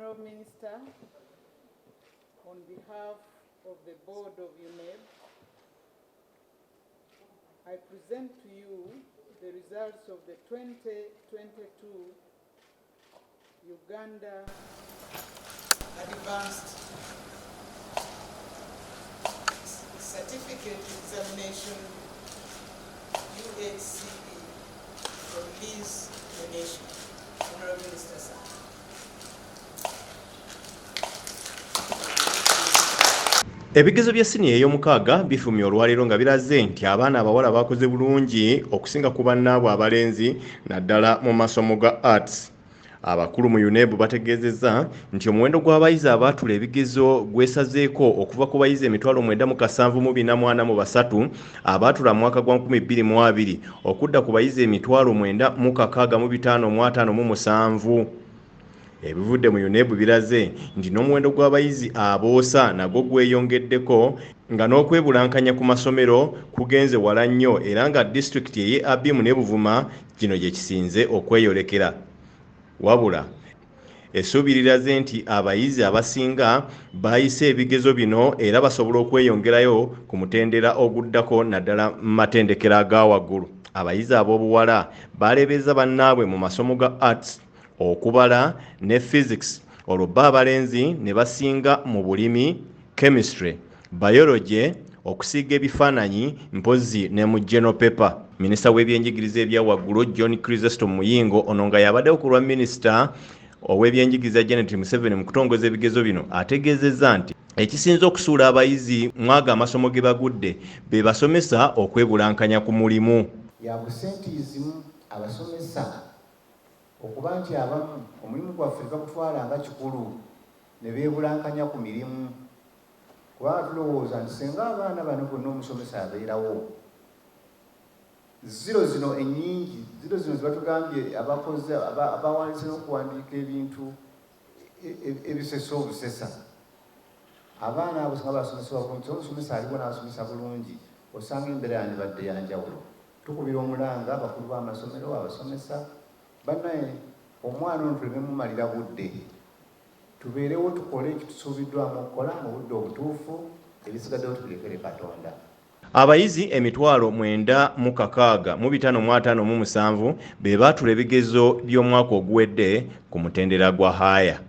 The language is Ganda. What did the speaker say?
Honourable Minister, on behalf of the Board of UNEB, I present to you the results of the 2022 Uganda Advanced Certificate Examination Uace release the nation. Honourable Minister, sir. Ebigezo bya siniya ey'omukaaga bifumye olwaleero nga biraze nti abaana abawala baakoze bulungi okusinga ku bannaabwe abalenzi naddala mu masomo ga arts. Abakulu mu UNEB bategeezezza nti omuwendo gw'abayizi abaatula ebigezo gwesazeeko okuva ku bayizi 9,743 abaatula mu mwaka gwa 2020 okudda ku bayizi 9,655,57. Ebivudde mu UNEB biraze nti n'omuwendo gw'abayizi aboosa nagwo gweyongeddeko nga n'okwebulankanya ku masomero kugenze wala nnyo era nga disitulikiti ey'e Abimu ne Buvuma kino gye kisinze okweyolekera. Wabula essuubi liraze nti abayizi abasinga baayise ebigezo bino era basobola okweyongerayo ku mutendera oguddako naddala mu matendekero aga waggulu. Abayizi ab'obuwala baleebeza bannaabwe mu masomo ga arts, okubala ne physics, olwo bo abalenzi ne basinga mu bulimi, chemistry, biology, okusiiga ebifaananyi mpozi ne mu general paper. Minisita w'ebyenjigiriza ebya waggulu John Chrysostom Muyingo ono nga yabaddewo ku lwa minisita ow'ebyenjigiriza Janet Museveni mu kutongoza ebigezo bino ategeezezza nti ekisinza okusuula abayizi mwaga amasomo ge bagudde be basomesa okwebulankanya ku mulimu. Yabusentism abasomesa okuba nti abamu omulimu gwaffe bagutwala nga kikulu ne beebulankanya ku mirimu, kubanga tulowooza nti singa abaana bano bonna omusomesa abeerawo, ziro zino ennyingi, ziro zino zebatugambye abakoze abawandiise n'okuwandiika ebintu ebisesa obusesa, abaana abo singa basomesebwa bulungi, omusomesa aliwo n'abasomesa bulungi, osanga embeera yandibadde yanjawulo. Tukubira omulanga abakulu b'amasomero, abasomesa bannaye omwana ono tuleme mumalira budde, tubeerewo tukole ekitusuubiddwamu okukola mu budde obutuufu, ebisigaddewo tubirekere Katonda. Abayizi 9,655,57 be baatula ebigezo by'omwaka oguwedde ku mutendera gwa haya.